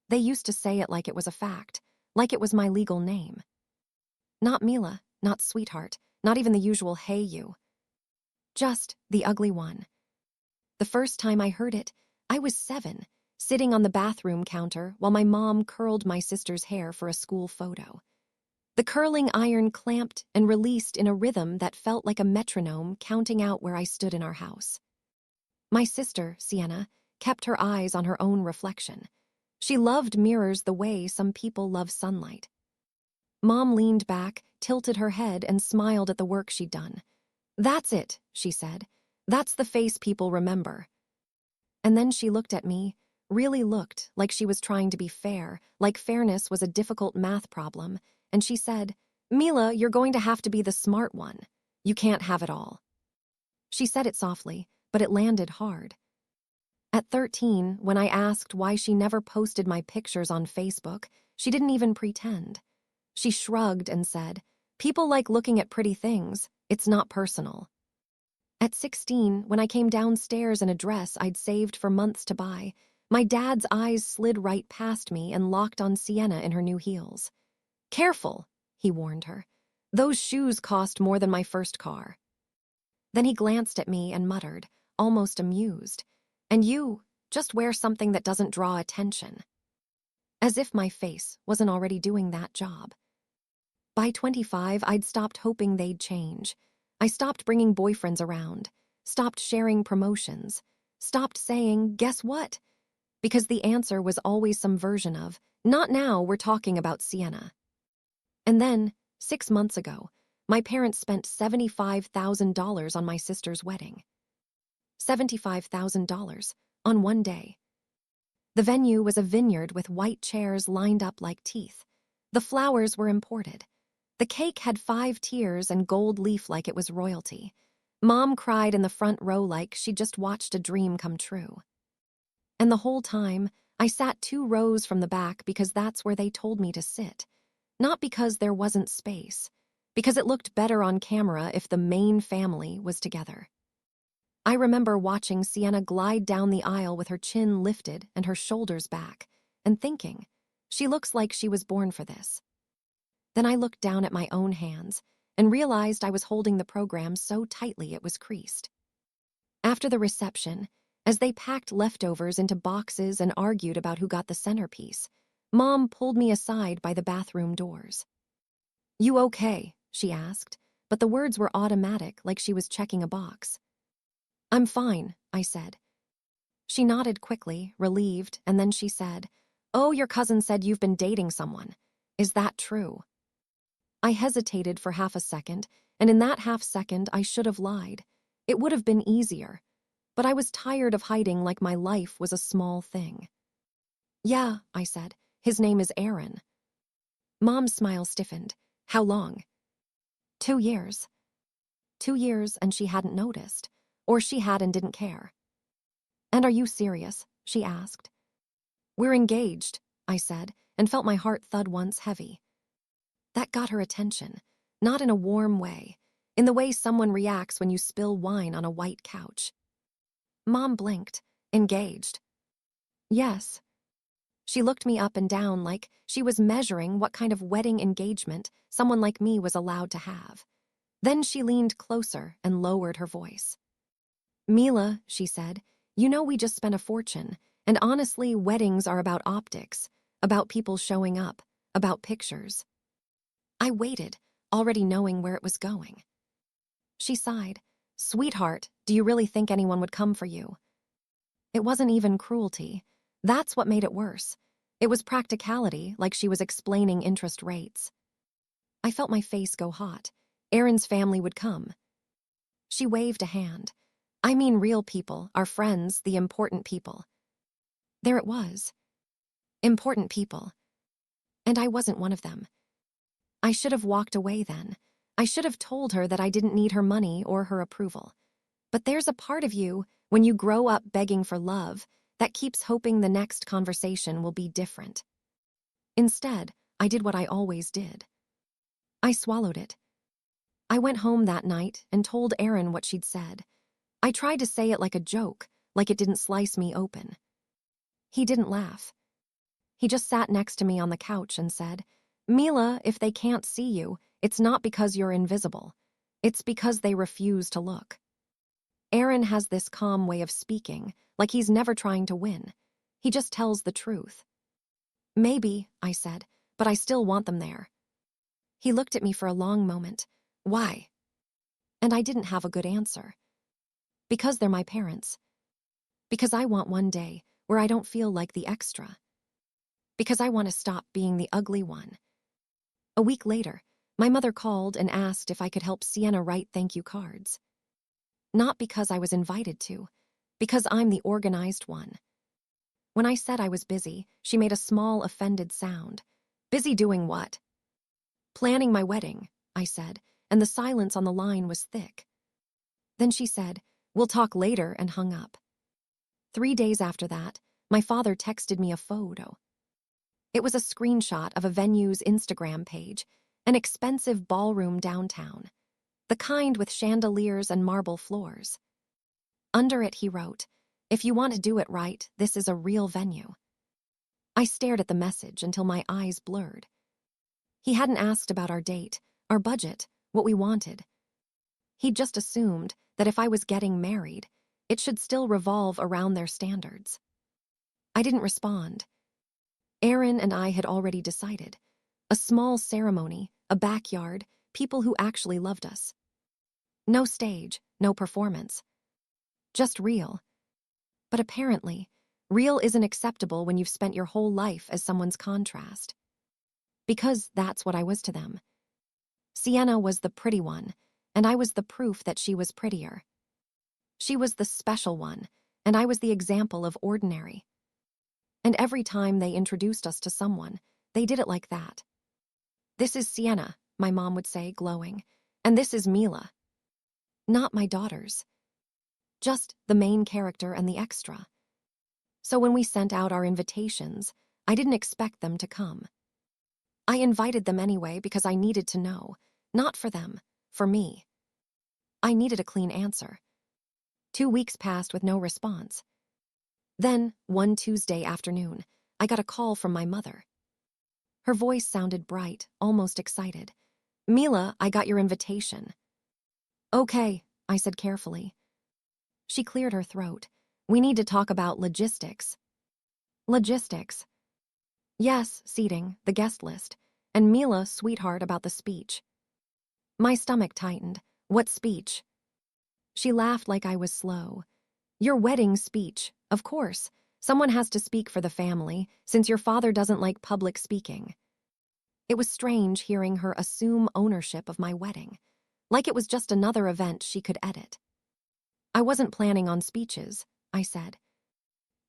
They used to say it like it was a fact, like it was my legal name. Not Mila, not sweetheart, not even the usual hey you. Just the ugly one. The first time I heard it, I was 7, sitting on the bathroom counter while my mom curled my sister's hair for a school photo. The curling iron clamped and released in a rhythm that felt like a metronome counting out where I stood in our house. My sister, Sienna, kept her eyes on her own reflection. She loved mirrors the way some people love sunlight. Mom leaned back, tilted her head, and smiled at the work she'd done. "That's it," she said. "That's the face people remember." And then she looked at me, really looked like she was trying to be fair, like fairness was a difficult math problem, and she said, "Mila, you're going to have to be the smart one. You can't have it all." She said it softly, but it landed hard. At 13, when I asked why she never posted my pictures on Facebook, she didn't even pretend. She shrugged and said, "People like looking at pretty things. It's not personal." At 16, when I came downstairs in a dress I'd saved for months to buy, my dad's eyes slid right past me and locked on Sienna in her new heels. "Careful," he warned her. "Those shoes cost more than my first car." Then he glanced at me and muttered, almost amused, "And you, just wear something that doesn't draw attention." As if my face wasn't already doing that job. By 25, I'd stopped hoping they'd change. I stopped bringing boyfriends around, stopped sharing promotions, stopped saying, "Guess what?" Because the answer was always some version of, "Not now, we're talking about Sienna." And then, 6 months ago, my parents spent $75,000 on my sister's wedding. $75,000 on one day. The venue was a vineyard with white chairs lined up like teeth. The flowers were imported. The cake had 5 tiers and gold leaf like it was royalty. Mom cried in the front row like she'd just watched a dream come true. And the whole time, I sat 2 rows from the back because that's where they told me to sit. Not because there wasn't space, because it looked better on camera if the main family was together. I remember watching Sienna glide down the aisle with her chin lifted and her shoulders back, and thinking, she looks like she was born for this. Then I looked down at my own hands and realized I was holding the program so tightly it was creased. After the reception, as they packed leftovers into boxes and argued about who got the centerpiece, Mom pulled me aside by the bathroom doors. "You okay?" she asked, but the words were automatic, like she was checking a box. "I'm fine," I said. She nodded quickly, relieved, and then she said, "Oh, your cousin said you've been dating someone. Is that true?" I hesitated for half a second, and in that half second I should have lied. It would have been easier, but I was tired of hiding like my life was a small thing. "Yeah," I said. "His name is Aaron." Mom's smile stiffened. "How long?" 2 years. 2 years, and she hadn't noticed. Or she had and didn't care. "And are you serious?" she asked. "We're engaged," I said, and felt my heart thud once heavy. That got her attention, not in a warm way, in the way someone reacts when you spill wine on a white couch. Mom blinked. "Engaged?" "Yes." She looked me up and down like she was measuring what kind of wedding engagement someone like me was allowed to have. Then she leaned closer and lowered her voice. "Mila," she said, "you know we just spent a fortune, and honestly, weddings are about optics, about people showing up, about pictures." I waited, already knowing where it was going. She sighed. "Sweetheart, do you really think anyone would come for you?" It wasn't even cruelty. That's what made it worse. It was practicality, like she was explaining interest rates. I felt my face go hot. Aaron's family would come. She waved a hand. "I mean real people, our friends, the important people." There it was. Important people. And I wasn't one of them. I should have walked away then. I should have told her that I didn't need her money or her approval. But there's a part of you, when you grow up begging for love, that keeps hoping the next conversation will be different. Instead, I did what I always did. I swallowed it. I went home that night and told Aaron what she'd said. I tried to say it like a joke, like it didn't slice me open. He didn't laugh. He just sat next to me on the couch and said, "Mila, if they can't see you, it's not because you're invisible. It's because they refuse to look." Aaron has this calm way of speaking, like he's never trying to win. He just tells the truth. "Maybe," I said, "but I still want them there." He looked at me for a long moment. "Why?" And I didn't have a good answer. "Because they're my parents. Because I want one day where I don't feel like the extra. Because I want to stop being the ugly one." A week later, my mother called and asked if I could help Sienna write thank you cards. Not because I was invited to, because I'm the organized one. When I said I was busy, she made a small offended sound. "Busy doing what?" "Planning my wedding," I said, and the silence on the line was thick. Then she said, "We'll talk later," and hung up. 3 days after that, my father texted me a photo. It was a screenshot of a venue's Instagram page, an expensive ballroom downtown, the kind with chandeliers and marble floors. Under it, he wrote, "If you want to do it right, this is a real venue." I stared at the message until my eyes blurred. He hadn't asked about our date, our budget, what we wanted. He'd just assumed that if I was getting married, it should still revolve around their standards. I didn't respond. Aaron and I had already decided. A small ceremony, a backyard, people who actually loved us. No stage, no performance. Just real. But apparently, real isn't acceptable when you've spent your whole life as someone's contrast. Because that's what I was to them. Sienna was the pretty one, and I was the proof that she was prettier. She was the special one, and I was the example of ordinary. And every time they introduced us to someone, they did it like that. "This is Sienna," my mom would say, glowing, "and this is Mila." Not my daughters. Just the main character and the extra. So when we sent out our invitations, I didn't expect them to come. I invited them anyway because I needed to know, not for them, for me. I needed a clean answer. 2 weeks passed with no response. Then, one Tuesday afternoon, I got a call from my mother. Her voice sounded bright, almost excited. "Mila, I got your invitation." "Okay," I said carefully. She cleared her throat. "We need to talk about logistics." "Logistics?" "Yes, seating, the guest list, and Mila, sweetheart, about the speech." My stomach tightened. "What speech?" She laughed like I was slow. "Your wedding speech, of course. Someone has to speak for the family, since your father doesn't like public speaking." It was strange hearing her assume ownership of my wedding, like it was just another event she could edit. "I wasn't planning on speeches," I said.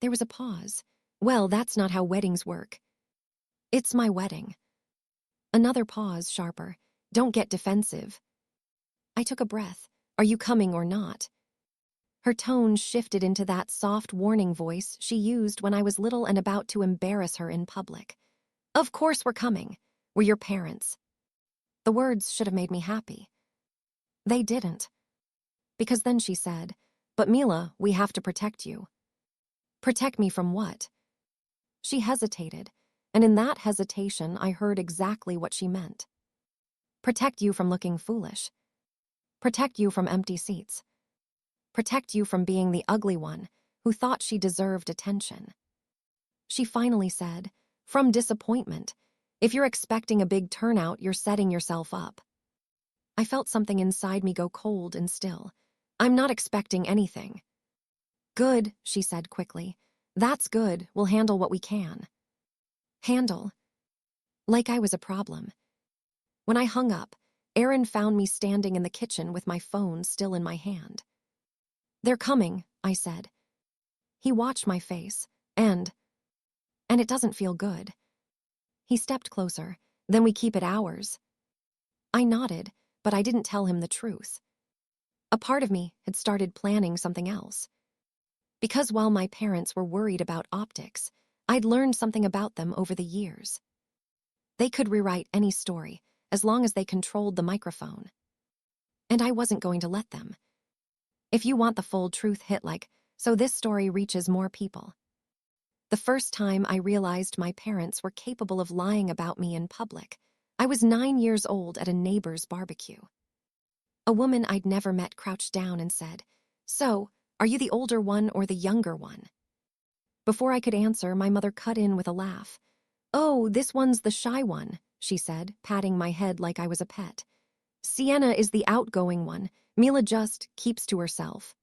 There was a pause. "Well, that's not how weddings work." "It's my wedding." Another pause, sharper. "Don't get defensive." I took a breath. "Are you coming or not?" Her tone shifted into that soft warning voice she used when I was little and about to embarrass her in public. "Of course we're coming. We're your parents." The words should have made me happy. They didn't. Because then she said, "But Mila, we have to protect you." "Protect me from what?" She hesitated, and in that hesitation I heard exactly what she meant. "Protect you from looking foolish. Protect you from empty seats. Protect you from being the ugly one who thought she deserved attention." She finally said, "From disappointment. If you're expecting a big turnout, you're setting yourself up." I felt something inside me go cold and still. "I'm not expecting anything." "Good," she said quickly. "That's good. We'll handle what we can." Handle? Like I was a problem. When I hung up, Aaron found me standing in the kitchen with my phone still in my hand. "They're coming," I said. He watched my face, and it doesn't feel good. He stepped closer. "Then we keep it ours." I nodded, but I didn't tell him the truth. A part of me had started planning something else. Because while my parents were worried about optics, I'd learned something about them over the years. They could rewrite any story, as long as they controlled the microphone. And I wasn't going to let them. "If you want the full truth, hit like, so this story reaches more people." The first time I realized my parents were capable of lying about me in public. I was 9 years old at a neighbor's barbecue. A woman I'd never met crouched down and said, "So, are you the older one or the younger one?" Before I could answer, my mother cut in with a laugh. "Oh, this one's the shy one," she said, patting my head like I was a pet. "Sienna is the outgoing one. Mila just keeps to herself."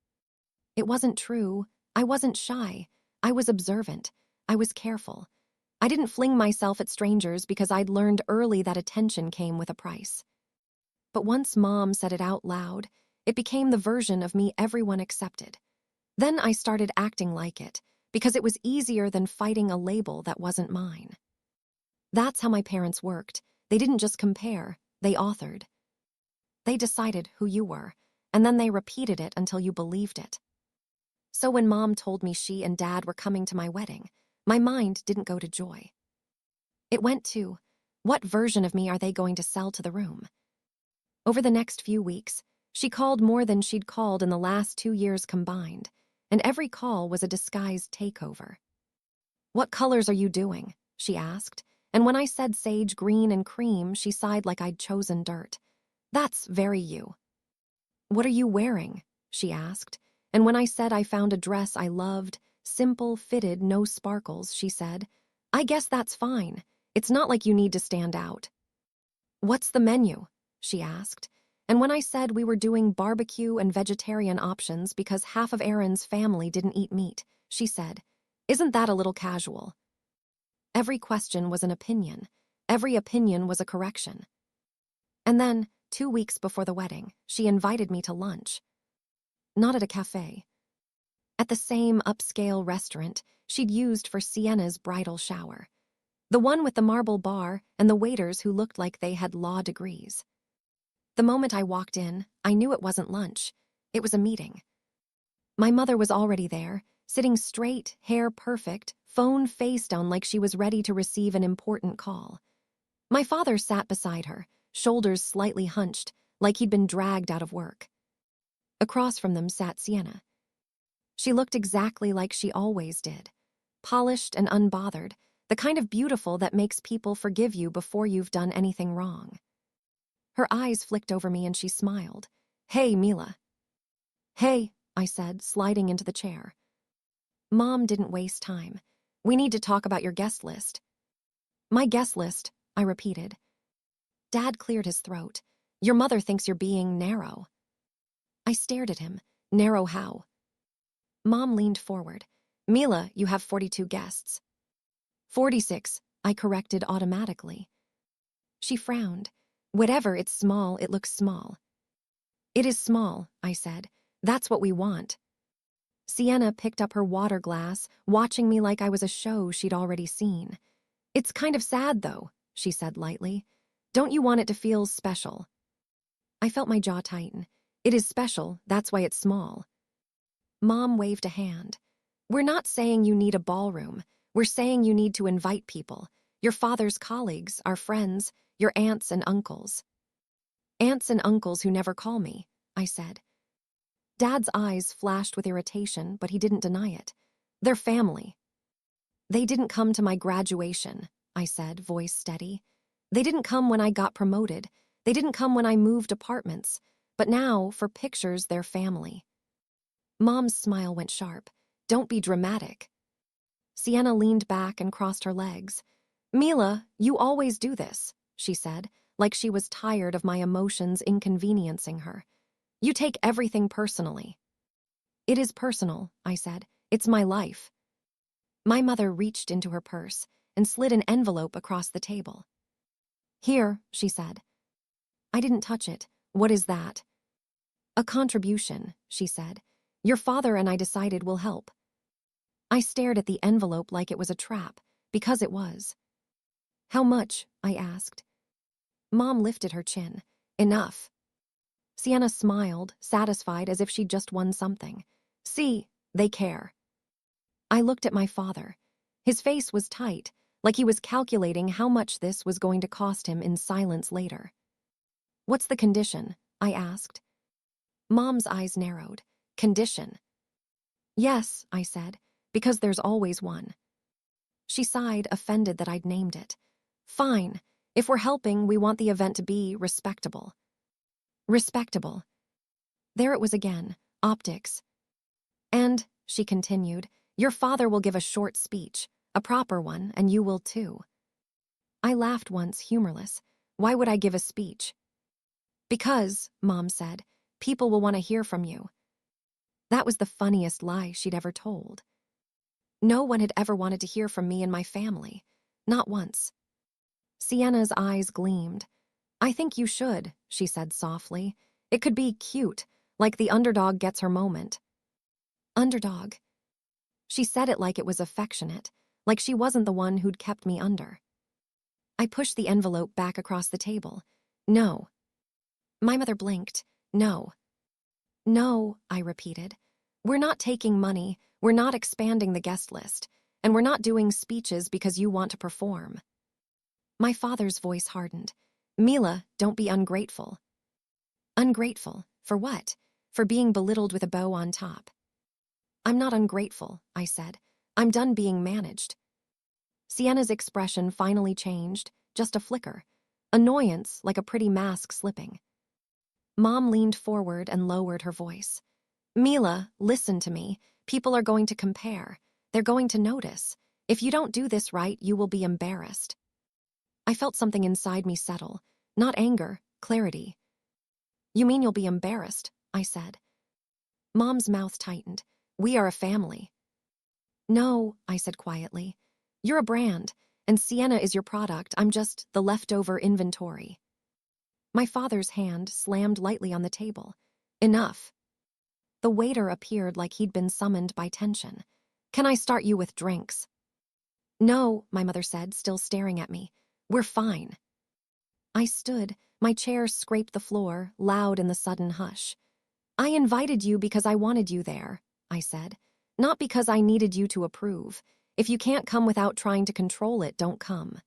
It wasn't true. I wasn't shy. I was observant. I was careful. I didn't fling myself at strangers because I'd learned early that attention came with a price. But once Mom said it out loud, it became the version of me everyone accepted. Then I started acting like it, because it was easier than fighting a label that wasn't mine. That's how my parents worked. They didn't just compare, they authored. They decided who you were, and then they repeated it until you believed it. So when Mom told me she and Dad were coming to my wedding, my mind didn't go to joy. It went to, what version of me are they going to sell to the room? Over the next few weeks, she called more than she'd called in the last 2 years combined, and every call was a disguised takeover. "What colors are you doing?" she asked, and when I said sage green and cream, she sighed like I'd chosen dirt. "That's very you." "What are you wearing?" she asked, and when I said I found a dress I loved, simple, fitted, no sparkles, she said, "I guess that's fine. It's not like you need to stand out." "What's the menu?" she asked, and when I said we were doing barbecue and vegetarian options because half of Aaron's family didn't eat meat, she said, "Isn't that a little casual?" Every question was an opinion. Every opinion was a correction. And then, 2 weeks before the wedding, she invited me to lunch. Not at a cafe. At the same upscale restaurant she'd used for Sienna's bridal shower. The one with the marble bar and the waiters who looked like they had law degrees. The moment I walked in, I knew it wasn't lunch. It was a meeting. My mother was already there, sitting straight, hair perfect, phone face down like she was ready to receive an important call. My father sat beside her, shoulders slightly hunched, like he'd been dragged out of work. Across from them sat Sienna. She looked exactly like she always did, polished and unbothered, the kind of beautiful that makes people forgive you before you've done anything wrong. Her eyes flicked over me and she smiled. "Hey, Mila." "Hey," I said, sliding into the chair. Mom didn't waste time. "We need to talk about your guest list." "My guest list," I repeated. Dad cleared his throat. "Your mother thinks you're being narrow." I stared at him. "Narrow how?" Mom leaned forward. "Mila, you have 42 guests." 46, I corrected automatically. She frowned. "Whatever, it's small, it looks small." "It is small," I said. "That's what we want." Sienna picked up her water glass, watching me like I was a show she'd already seen. "It's kind of sad, though," she said lightly. "Don't you want it to feel special?" I felt my jaw tighten. "It is special, that's why it's small." Mom waved a hand. "We're not saying you need a ballroom. We're saying you need to invite people. Your father's colleagues, our friends, your aunts and uncles." "Aunts and uncles who never call me," I said. Dad's eyes flashed with irritation, but he didn't deny it. "They're family." "They didn't come to my graduation," I said, voice steady. "They didn't come when I got promoted. They didn't come when I moved apartments. But now, for pictures, they're family." Mom's smile went sharp. "Don't be dramatic." Sienna leaned back and crossed her legs. "Mila, you always do this," she said, like she was tired of my emotions inconveniencing her. "You take everything personally." "It is personal," I said. "It's my life." My mother reached into her purse and slid an envelope across the table. "Here," she said. I didn't touch it. "What is that?" "A contribution," she said. "Your father and I decided we'll help." I stared at the envelope like it was a trap, because it was. "How much?" I asked. Mom lifted her chin. "Enough." Sienna smiled, satisfied as if she'd just won something. "See, they care." I looked at my father. His face was tight, like he was calculating how much this was going to cost him in silence later. "What's the condition?" I asked. Mom's eyes narrowed. "Condition?" "Yes," I said, "because there's always one." She sighed, offended that I'd named it. Fine. If we're helping, we want the event to be respectable. Respectable. There it was again. Optics. And, she continued, your father will give a short speech, a proper one, and you will too. I laughed once, humorless. Why would I give a speech? Because, Mom said, people will want to hear from you. That was the funniest lie she'd ever told. No one had ever wanted to hear from me and my family. Not once. Sienna's eyes gleamed. I think you should, she said softly. It could be cute, like the underdog gets her moment. Underdog. She said it like it was affectionate, like she wasn't the one who'd kept me under. I pushed the envelope back across the table. No. My mother blinked. No. No, I repeated. We're not taking money, we're not expanding the guest list, and we're not doing speeches because you want to perform. My father's voice hardened. Mila, don't be ungrateful. Ungrateful? For what? For being belittled with a bow on top. I'm not ungrateful, I said. I'm done being managed. Sienna's expression finally changed, just a flicker. Annoyance, like a pretty mask slipping. Mom leaned forward and lowered her voice. Mila, listen to me. People are going to compare. They're going to notice. If you don't do this right, you will be embarrassed. I felt something inside me settle. Not anger, clarity. You mean you'll be embarrassed, I said. Mom's mouth tightened. We are a family. No, I said quietly. You're a brand, and Sienna is your product. I'm just the leftover inventory. My father's hand slammed lightly on the table. Enough. The waiter appeared like he'd been summoned by tension. Can I start you with drinks? No, my mother said, still staring at me. We're fine. I stood. My chair scraped the floor, loud in the sudden hush. I invited you because I wanted you there, I said. Not because I needed you to approve. If you can't come without trying to control it, don't come.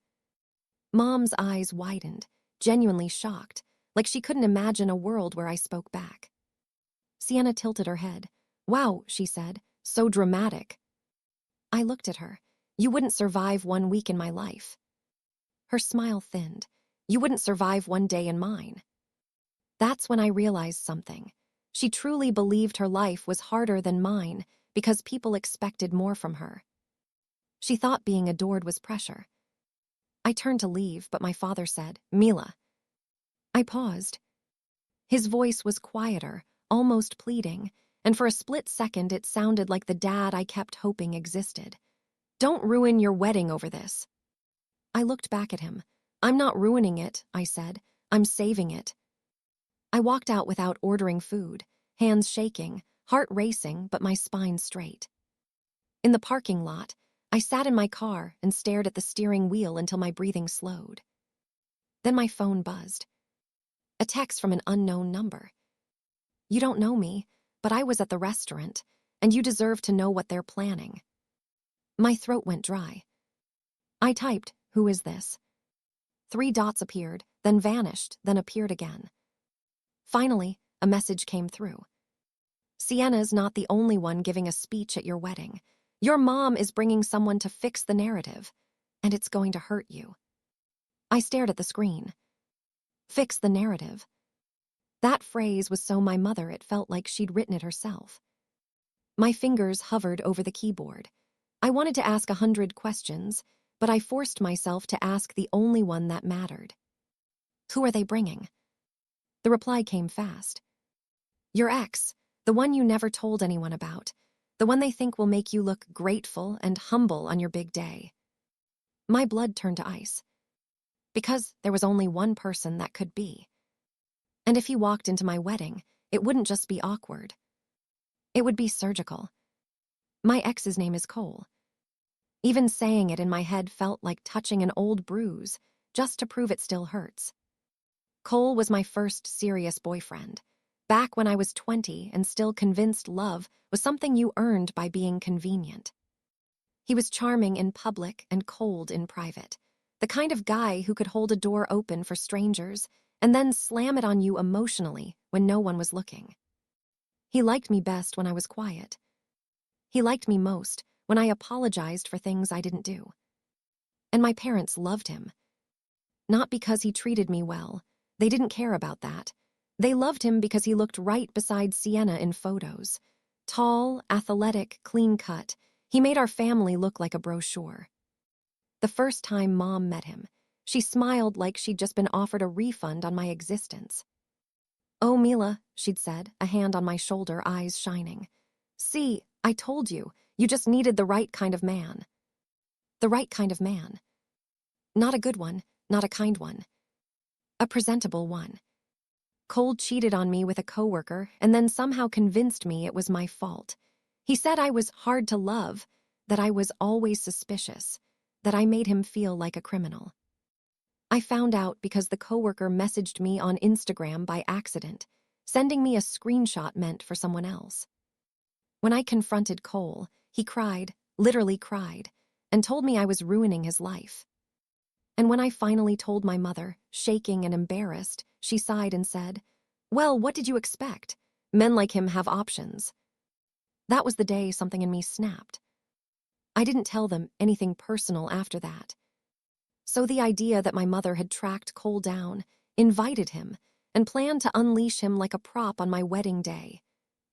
Mom's eyes widened, genuinely shocked, like she couldn't imagine a world where I spoke back. Sienna tilted her head. Wow, she said, so dramatic. I looked at her. You wouldn't survive 1 week in my life. Her smile thinned. You wouldn't survive 1 day in mine. That's when I realized something. She truly believed her life was harder than mine because people expected more from her. She thought being adored was pressure. I turned to leave, but my father said, Mila. I paused. His voice was quieter, almost pleading, and for a split second it sounded like the dad I kept hoping existed. Don't ruin your wedding over this. I looked back at him. I'm not ruining it, I said. I'm saving it. I walked out without ordering food, hands shaking, heart racing, but my spine straight. In the parking lot, I sat in my car and stared at the steering wheel until my breathing slowed. Then my phone buzzed. A text from an unknown number. You don't know me, but I was at the restaurant, and you deserve to know what they're planning. My throat went dry. I typed, who is this? 3 dots appeared, then vanished, then appeared again. Finally, a message came through. Sienna's not the only one giving a speech at your wedding. Your mom is bringing someone to fix the narrative, and it's going to hurt you. I stared at the screen. Fix the narrative. That phrase was so my mother it felt like she'd written it herself. My fingers hovered over the keyboard. I wanted to ask 100 questions, but I forced myself to ask the only one that mattered. Who are they bringing? The reply came fast. Your ex, the one you never told anyone about, the one they think will make you look grateful and humble on your big day. My blood turned to ice. Because there was only one person that could be. And if he walked into my wedding, it wouldn't just be awkward. It would be surgical. My ex's name is Cole. Even saying it in my head felt like touching an old bruise, just to prove it still hurts. Cole was my first serious boyfriend, back when I was 20 and still convinced love was something you earned by being convenient. He was charming in public and cold in private, the kind of guy who could hold a door open for strangers and then slam it on you emotionally when no one was looking. He liked me best when I was quiet. He liked me most when I apologized for things I didn't do. And my parents loved him. Not because he treated me well. They didn't care about that. They loved him because he looked right beside Sienna in photos. Tall, athletic, clean-cut. He made our family look like a brochure. The first time Mom met him, she smiled like she'd just been offered a refund on my existence. "Oh, Mila," she'd said, a hand on my shoulder, eyes shining. "See, I told you, you just needed the right kind of man." The right kind of man. Not a good one, not a kind one. A presentable one. Cole cheated on me with a coworker and then somehow convinced me it was my fault. He said I was hard to love, that I was always suspicious, that I made him feel like a criminal. I found out because the coworker messaged me on Instagram by accident, sending me a screenshot meant for someone else. When I confronted Cole, he cried, literally cried, and told me I was ruining his life. And when I finally told my mother, shaking and embarrassed, she sighed and said, "Well, what did you expect? Men like him have options." That was the day something in me snapped. I didn't tell them anything personal after that. So the idea that my mother had tracked Cole down, invited him, and planned to unleash him like a prop on my wedding day,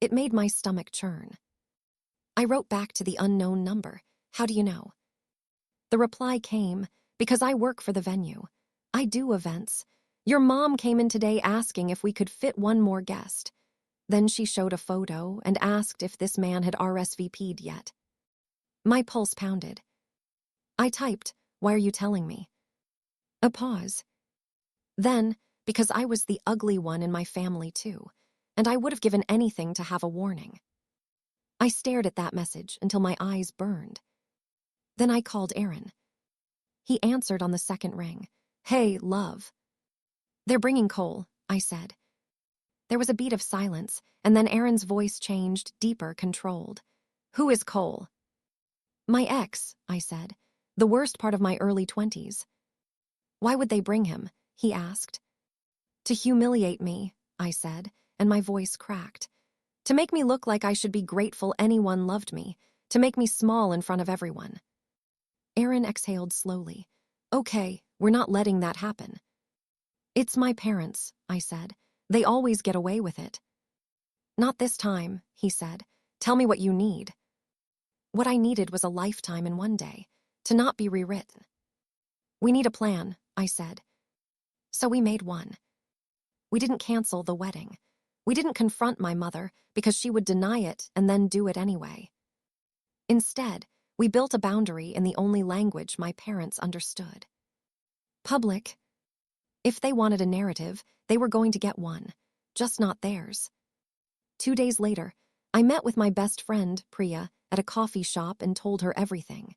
it made my stomach churn. I wrote back to the unknown number. "How do you know?" The reply came, "Because I work for the venue. I do events. Your mom came in today asking if we could fit one more guest." Then she showed a photo and asked if this man had RSVP'd yet. My pulse pounded. I typed, "Why are you telling me?" A pause. Then, because I was the ugly one in my family too, and I would have given anything to have a warning. I stared at that message until my eyes burned. Then I called Aaron. He answered on the second ring. "Hey, love." "They're bringing Cole," I said. There was a beat of silence, and then Aaron's voice changed, deeper, controlled. "Who is Cole?" "My ex," I said. "The worst part of my early 20s. "Why would they bring him?" he asked. "To humiliate me," I said, and my voice cracked. "To make me look like I should be grateful anyone loved me. To make me small in front of everyone." Aaron exhaled slowly. "Okay, we're not letting that happen." "It's my parents," I said. "They always get away with it." "Not this time," he said. "Tell me what you need." What I needed was a lifetime in one day, to not be rewritten. "We need a plan," I said. So we made one. We didn't cancel the wedding. We didn't confront my mother because she would deny it and then do it anyway. Instead, we built a boundary in the only language my parents understood. Public. If they wanted a narrative, they were going to get one, just not theirs. 2 days later, I met with my best friend, Priya, at a coffee shop and told her everything.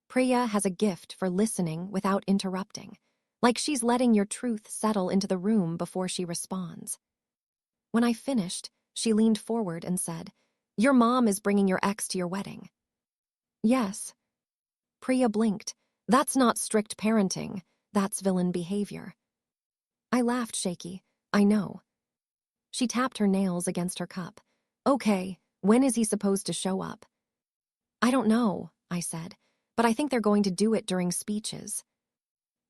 Priya has a gift for listening without interrupting, like she's letting your truth settle into the room before she responds. When I finished, she leaned forward and said, "Your mom is bringing your ex to your wedding." "Yes." Priya blinked. "That's not strict parenting. That's villain behavior." I laughed shaky. "I know." She tapped her nails against her cup. "Okay, when is he supposed to show up?" "I don't know," I said, "but I think they're going to do it during speeches."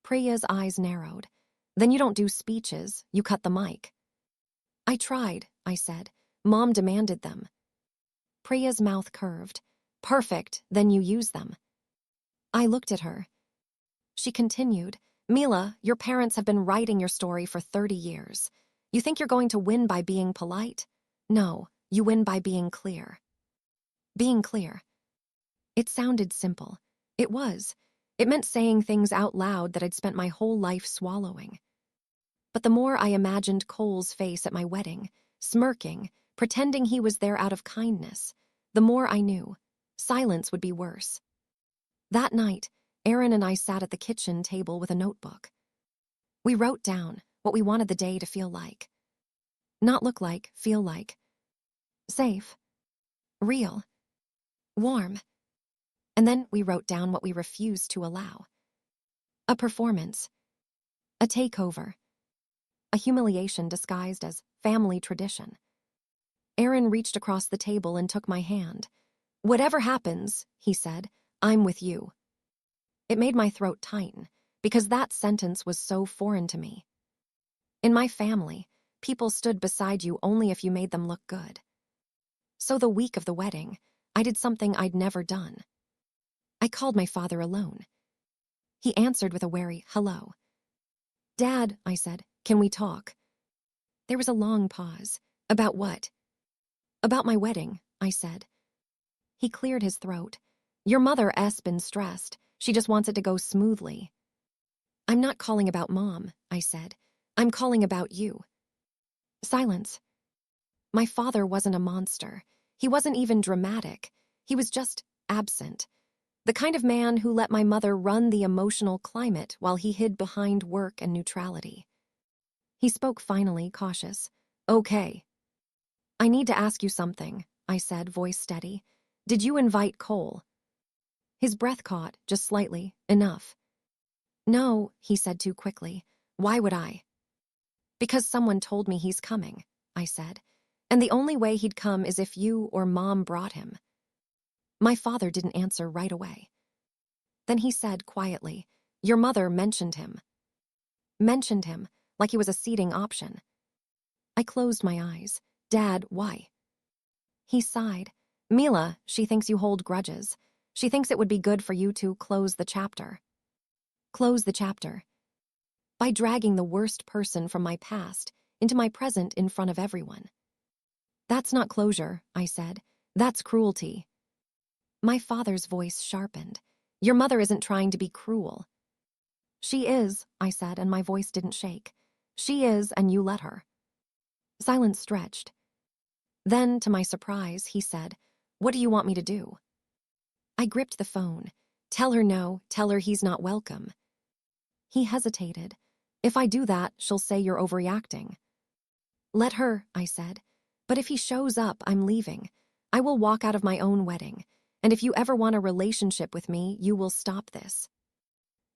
Priya's eyes narrowed. "Then you don't do speeches, you cut the mic." "I tried," I said. "Mom demanded them." Priya's mouth curved. "Perfect, then you use them." I looked at her. She continued, "Mila, your parents have been writing your story for 30 years. You think you're going to win by being polite? No, you win by being clear." Being clear. It sounded simple. It was. It meant saying things out loud that I'd spent my whole life swallowing. But the more I imagined Cole's face at my wedding, smirking, pretending he was there out of kindness, the more I knew. Silence would be worse. That night, Aaron and I sat at the kitchen table with a notebook. We wrote down what we wanted the day to feel like. Not look like, feel like. Safe. Real. Warm. And then we wrote down what we refused to allow. A performance. A takeover. A humiliation disguised as family tradition. Aaron reached across the table and took my hand. "Whatever happens," he said, "I'm with you." It made my throat tighten, because that sentence was so foreign to me. In my family, people stood beside you only if you made them look good. So the week of the wedding, I did something I'd never done. I called my father alone. He answered with a wary hello. "Dad," I said, "can we talk?" There was a long pause. "About what?" "About my wedding," I said. He cleared his throat. "Your mother's been stressed. She just wants it to go smoothly." "I'm not calling about Mom," I said. "I'm calling about you." Silence. My father wasn't a monster. He wasn't even dramatic. He was just absent. The kind of man who let my mother run the emotional climate while he hid behind work and neutrality. He spoke finally, cautious. "Okay. I need to ask you something," I said, voice steady. "Did you invite Cole?" His breath caught, just slightly, enough. "No," he said too quickly. "Why would I?" "Because someone told me he's coming," I said. "And the only way he'd come is if you or Mom brought him." My father didn't answer right away. Then he said quietly, "Your mother mentioned him." Mentioned him, like he was a seating option. I closed my eyes. "Dad, why?" He sighed. "Mila, she thinks you hold grudges. She thinks it would be good for you to close the chapter." Close the chapter. By dragging the worst person from my past into my present in front of everyone. "That's not closure," I said. "That's cruelty." My father's voice sharpened. "Your mother isn't trying to be cruel." "She is," I said, and my voice didn't shake. "She is, and you let her." Silence stretched. Then, to my surprise, he said, "What do you want me to do?" I gripped the phone. "Tell her no, tell her he's not welcome." He hesitated. "If I do that, she'll say you're overreacting." "Let her," I said. "But if he shows up, I'm leaving. I will walk out of my own wedding. And if you ever want a relationship with me, you will stop this."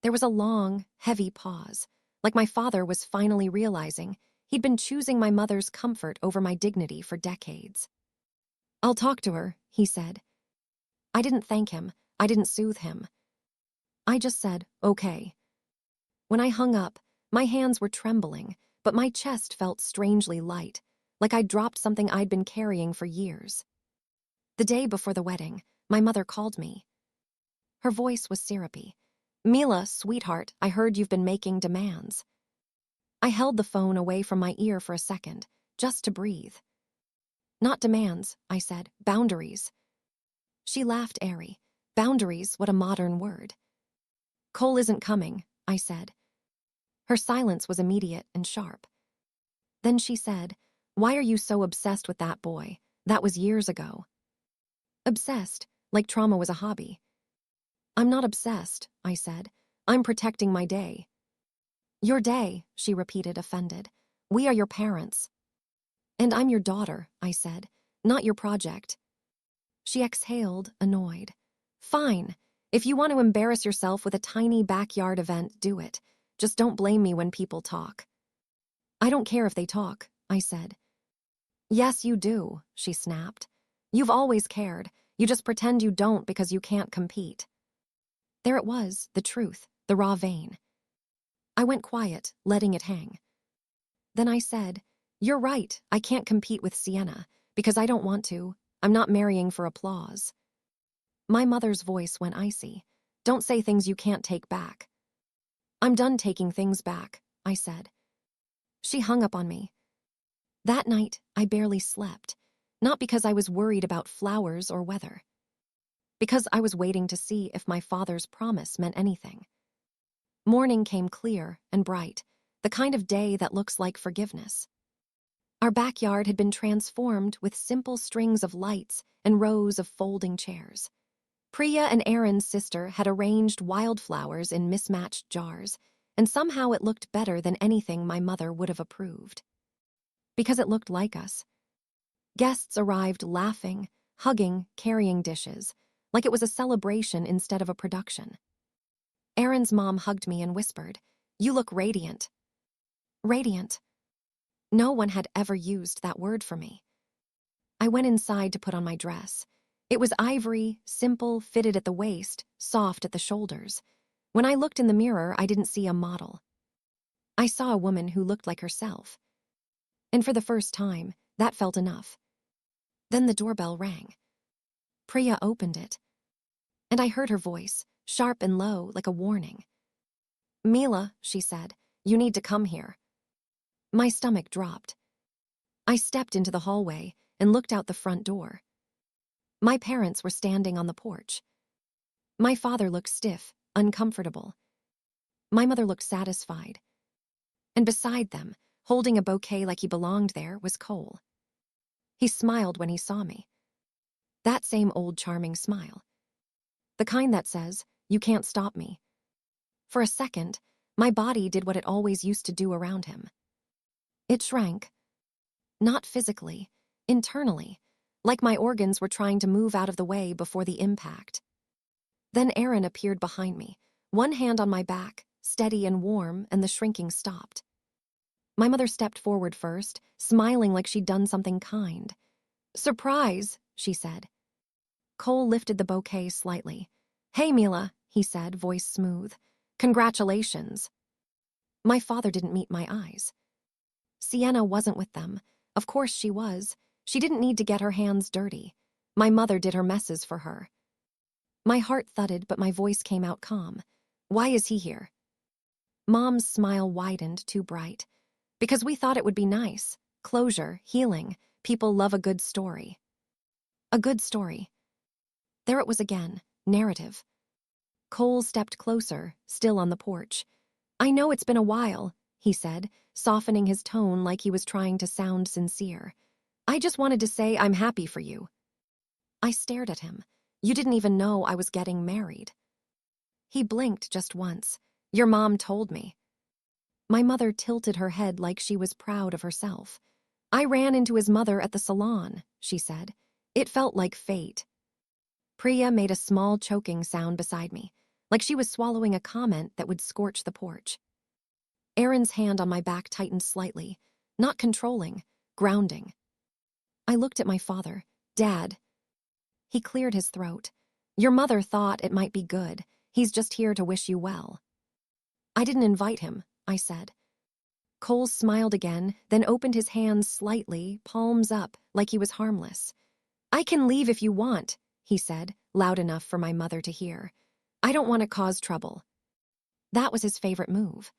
There was a long, heavy pause, like my father was finally realizing he'd been choosing my mother's comfort over my dignity for decades. "I'll talk to her," he said. I didn't thank him. I didn't soothe him. I just said, "Okay." When I hung up, my hands were trembling, but my chest felt strangely light, like I'd dropped something I'd been carrying for years. The day before the wedding, my mother called me. Her voice was syrupy. "Mila, sweetheart, I heard you've been making demands." I held the phone away from my ear for a second, just to breathe. "Not demands," I said, "boundaries." She laughed airy. "Boundaries, what a modern word." "Cole isn't coming," I said. Her silence was immediate and sharp. Then she said, "Why are you so obsessed with that boy? That was years ago." Obsessed, like trauma was a hobby. "I'm not obsessed," I said. "I'm protecting my day." "Your day," she repeated, offended. "We are your parents." "And I'm your daughter," I said, "not your project." She exhaled, annoyed. "Fine. If you want to embarrass yourself with a tiny backyard event, do it. Just don't blame me when people talk." "I don't care if they talk," I said. "Yes, you do," she snapped. "You've always cared. You just pretend you don't because you can't compete." There it was, the truth, the raw vein. I went quiet, letting it hang. Then I said, "You're right, I can't compete with Sienna, because I don't want to. I'm not marrying for applause." My mother's voice went icy. "Don't say things you can't take back." "I'm done taking things back," I said. She hung up on me. That night, I barely slept, not because I was worried about flowers or weather, because I was waiting to see if my father's promise meant anything. Morning came clear and bright, the kind of day that looks like forgiveness. Our backyard had been transformed with simple strings of lights and rows of folding chairs. Priya and Aaron's sister had arranged wildflowers in mismatched jars, and somehow it looked better than anything my mother would have approved. Because it looked like us. Guests arrived laughing, hugging, carrying dishes, like it was a celebration instead of a production. Aaron's mom hugged me and whispered, "You look radiant." Radiant. No one had ever used that word for me. I went inside to put on my dress. It was ivory, simple, fitted at the waist, soft at the shoulders. When I looked in the mirror, I didn't see a model. I saw a woman who looked like herself. And for the first time, that felt enough. Then the doorbell rang. Priya opened it, and I heard her voice, sharp and low, like a warning. "Mila," she said, "you need to come here." My stomach dropped. I stepped into the hallway and looked out the front door. My parents were standing on the porch. My father looked stiff, uncomfortable. My mother looked satisfied. And beside them, holding a bouquet like he belonged there, was Cole. He smiled when he saw me. That same old charming smile. The kind that says, "You can't stop me." For a second, my body did what it always used to do around him. It shrank. Not physically, internally, like my organs were trying to move out of the way before the impact. Then Aaron appeared behind me, one hand on my back, steady and warm, and the shrinking stopped. My mother stepped forward first, smiling like she'd done something kind. "Surprise," she said. Cole lifted the bouquet slightly. "Hey, Mila," he said, voice smooth. "Congratulations." My father didn't meet my eyes. Sienna wasn't with them. Of course she was. She didn't need to get her hands dirty. My mother did her messes for her. My heart thudded, but my voice came out calm. "Why is he here?" Mom's smile widened, too bright. "Because we thought it would be nice. Closure, healing. People love a good story." A good story. There it was again, narrative. Cole stepped closer, still on the porch. "I know it's been a while," he said, softening his tone like he was trying to sound sincere. "I just wanted to say I'm happy for you." I stared at him. "You didn't even know I was getting married." He blinked just once. "Your mom told me." My mother tilted her head like she was proud of herself. "I ran into his mother at the salon," she said. "It felt like fate." Priya made a small choking sound beside me, like she was swallowing a comment that would scorch the porch. Aaron's hand on my back tightened slightly, not controlling, grounding. I looked at my father. "Dad." He cleared his throat. "Your mother thought it might be good. He's just here to wish you well." "I didn't invite him," I said. Cole smiled again, then opened his hands slightly, palms up, like he was harmless. "I can leave if you want," he said, loud enough for my mother to hear. "I don't want to cause trouble." That was his favorite move.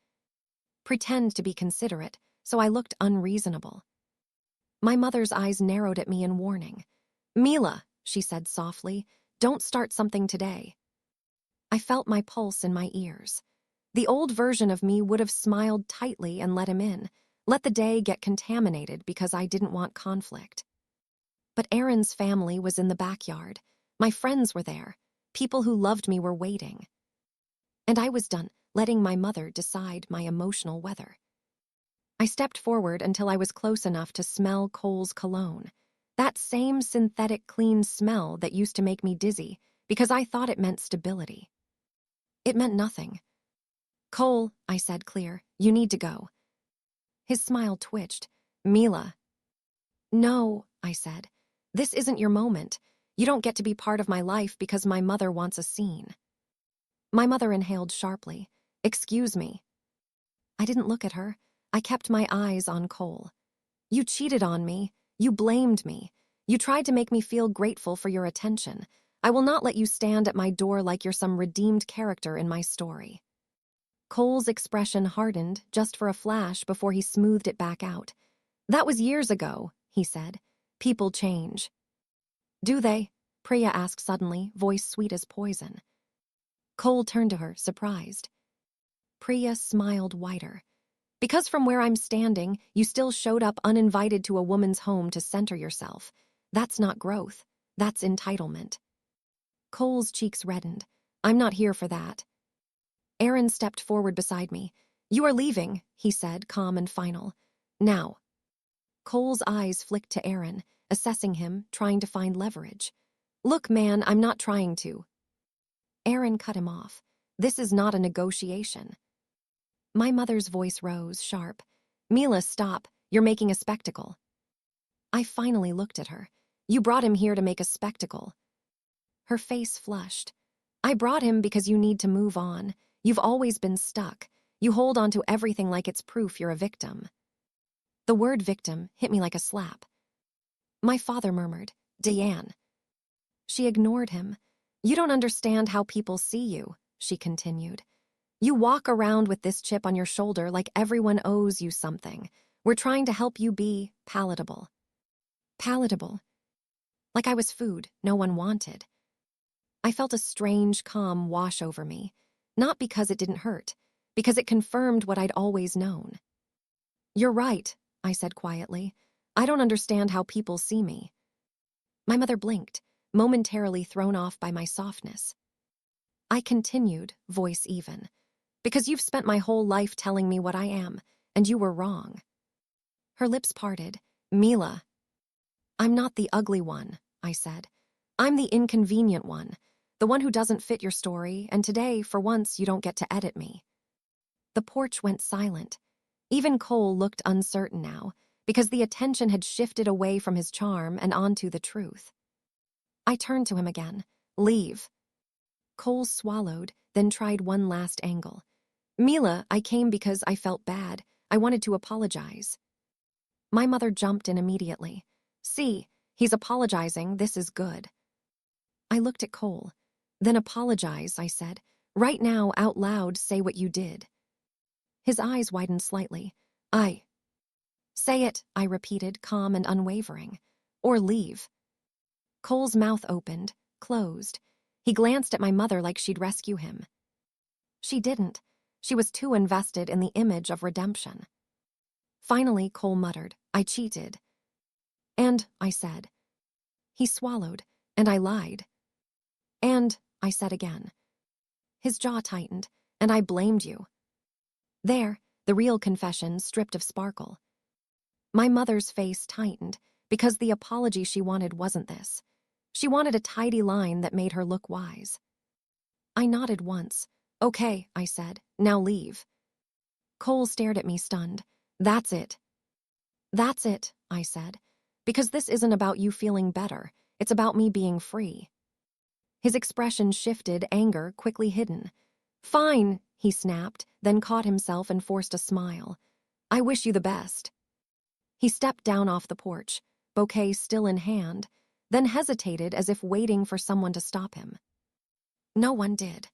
Pretend to be considerate, so I looked unreasonable. My mother's eyes narrowed at me in warning. "Mila," she said softly, "don't start something today." I felt my pulse in my ears. The old version of me would have smiled tightly and let him in, let the day get contaminated because I didn't want conflict. But Aaron's family was in the backyard. My friends were there. People who loved me were waiting. And I was done letting my mother decide my emotional weather. I stepped forward until I was close enough to smell Cole's cologne. That same synthetic clean smell that used to make me dizzy because I thought it meant stability. It meant nothing. "Cole," I said clear, "you need to go." His smile twitched. "Mila." "No," I said. "This isn't your moment. You don't get to be part of my life because my mother wants a scene." My mother inhaled sharply. "Excuse me." I didn't look at her. I kept my eyes on Cole. "You cheated on me. You blamed me. You tried to make me feel grateful for your attention. I will not let you stand at my door like you're some redeemed character in my story." Cole's expression hardened just for a flash before he smoothed it back out. "That was years ago," he said. "People change." "Do they?" Priya asked suddenly, voice sweet as poison. Cole turned to her, surprised. Priya smiled wider. "Because from where I'm standing, you still showed up uninvited to a woman's home to center yourself. That's not growth. That's entitlement." Cole's cheeks reddened. "I'm not here for that." Aaron stepped forward beside me. "You are leaving," he said, calm and final. "Now." Cole's eyes flicked to Aaron, assessing him, trying to find leverage. "Look, man, I'm not trying to." Aaron cut him off. "This is not a negotiation." My mother's voice rose, sharp. "Mila, stop. You're making a spectacle." I finally looked at her. "You brought him here to make a spectacle." Her face flushed. "I brought him because you need to move on. You've always been stuck. You hold on to everything like it's proof you're a victim." The word victim hit me like a slap. My father murmured, "Diane." She ignored him. "You don't understand how people see you," she continued. "You walk around with this chip on your shoulder like everyone owes you something. We're trying to help you be palatable." Palatable. Like I was food no one wanted. I felt a strange calm wash over me, not because it didn't hurt, because it confirmed what I'd always known. "You're right," I said quietly. "I don't understand how people see me." My mother blinked, momentarily thrown off by my softness. I continued, voice even. "Because you've spent my whole life telling me what I am, and you were wrong." Her lips parted. "Mila." "I'm not the ugly one," I said. "I'm the inconvenient one, the one who doesn't fit your story, and today, for once, you don't get to edit me." The porch went silent. Even Cole looked uncertain now, because the attention had shifted away from his charm and onto the truth. I turned to him again. "Leave." Cole swallowed, then tried one last angle. "Mila, I came because I felt bad. I wanted to apologize." My mother jumped in immediately. "See, he's apologizing. This is good." I looked at Cole. "Then apologize," I said. "Right now, out loud, say what you did." His eyes widened slightly. "I." "Say it," I repeated, calm and unwavering. "Or leave." Cole's mouth opened, closed. He glanced at my mother like she'd rescue him. She didn't. She was too invested in the image of redemption. Finally, Cole muttered, "I cheated." "And," I said. He swallowed, and I lied. "And," I said again. His jaw tightened, "and I blamed you." There, the real confession stripped of sparkle. My mother's face tightened, because the apology she wanted wasn't this. She wanted a tidy line that made her look wise. I nodded once. "Okay," I said, "now leave." Cole stared at me stunned. "That's it." "That's it," I said, "because this isn't about you feeling better. It's about me being free." His expression shifted, anger quickly hidden. "Fine," he snapped, then caught himself and forced a smile. "I wish you the best." He stepped down off the porch, bouquet still in hand, then hesitated as if waiting for someone to stop him. No one did.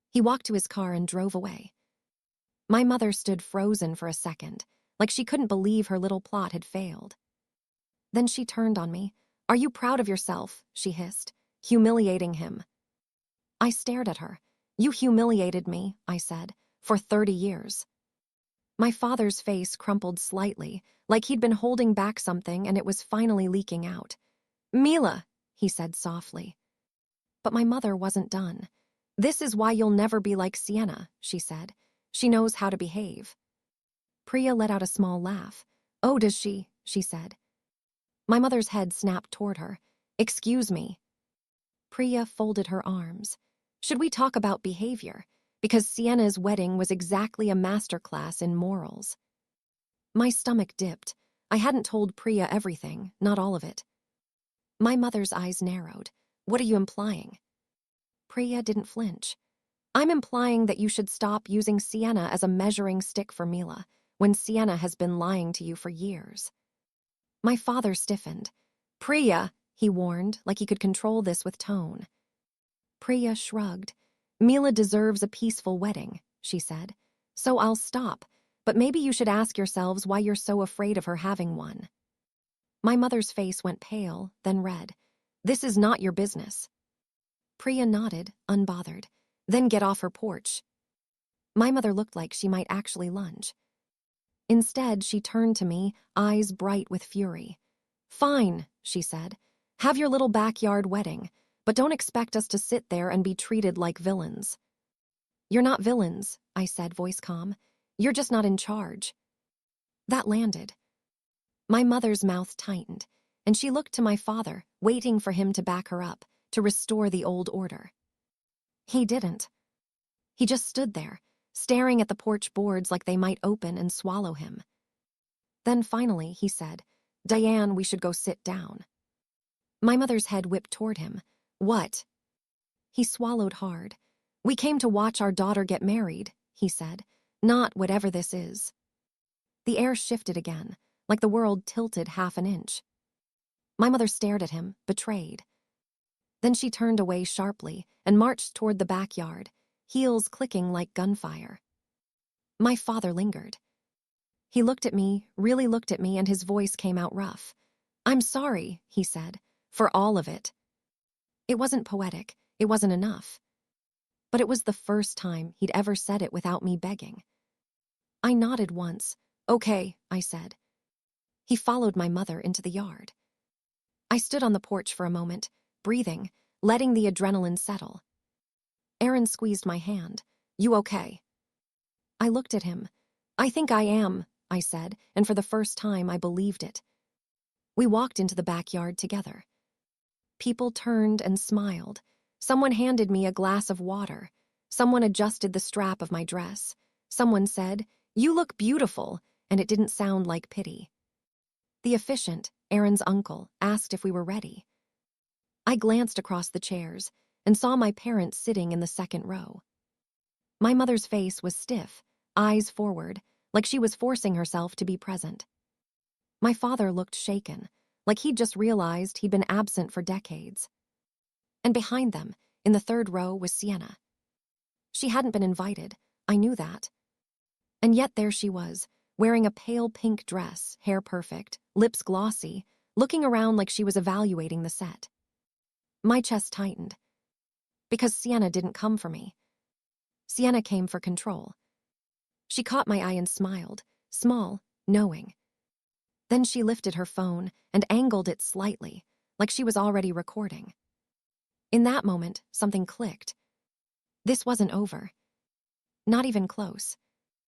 He walked to his car and drove away. My mother stood frozen for a second, like she couldn't believe her little plot had failed. Then she turned on me. "Are you proud of yourself?" she hissed, "humiliating him." I stared at her. "You humiliated me," I said, "for 30 years. My father's face crumpled slightly, like he'd been holding back something and it was finally leaking out. "Mila," he said softly. But my mother wasn't done. "This is why you'll never be like Sienna," she said. "She knows how to behave." Priya let out a small laugh. "Oh, does she?" she said. My mother's head snapped toward her. "Excuse me." Priya folded her arms. "Should we talk about behavior? Because Sienna's wedding was exactly a masterclass in morals." My stomach dipped. I hadn't told Priya everything, not all of it. My mother's eyes narrowed. "What are you implying?" Priya didn't flinch. "I'm implying that you should stop using Sienna as a measuring stick for Mila, when Sienna has been lying to you for years." My father stiffened. "Priya," he warned, like he could control this with tone. Priya shrugged. "Mila deserves a peaceful wedding," she said. "So I'll stop, but maybe you should ask yourselves why you're so afraid of her having one." My mother's face went pale, then red. "This is not your business." Priya nodded, unbothered. "Then get off her porch." My mother looked like she might actually lunge. Instead, she turned to me, eyes bright with fury. "Fine," she said. "Have your little backyard wedding, but don't expect us to sit there and be treated like villains." "You're not villains," I said, voice calm. "You're just not in charge." That landed. My mother's mouth tightened, and she looked to my father, waiting for him to back her up, to restore the old order. He didn't. He just stood there, staring at the porch boards like they might open and swallow him. Then finally, he said, "Diane, we should go sit down." My mother's head whipped toward him. "What?" He swallowed hard. "We came to watch our daughter get married," he said, "not whatever this is." The air shifted again, like the world tilted half an inch. My mother stared at him, betrayed. Then she turned away sharply and marched toward the backyard, heels clicking like gunfire. My father lingered. He looked at me, really looked at me, and his voice came out rough. "I'm sorry," he said, "for all of it." It wasn't poetic, it wasn't enough. But it was the first time he'd ever said it without me begging. I nodded once. "Okay," I said. He followed my mother into the yard. I stood on the porch for a moment, breathing, letting the adrenaline settle. Aaron squeezed my hand. "You okay?" I looked at him. "I think I am," I said, and for the first time I believed it. We walked into the backyard together. People turned and smiled. Someone handed me a glass of water. Someone adjusted the strap of my dress. Someone said, "You look beautiful," and it didn't sound like pity. The officiant, Aaron's uncle, asked if we were ready. I glanced across the chairs and saw my parents sitting in the second row. My mother's face was stiff, eyes forward, like she was forcing herself to be present. My father looked shaken, like he'd just realized he'd been absent for decades. And behind them, in the third row, was Sienna. She hadn't been invited, I knew that. And yet there she was, wearing a pale pink dress, hair perfect, lips glossy, looking around like she was evaluating the set. My chest tightened. Because Sienna didn't come for me. Sienna came for control. She caught my eye and smiled, small, knowing. Then she lifted her phone and angled it slightly, like she was already recording. In that moment, something clicked. This wasn't over. Not even close.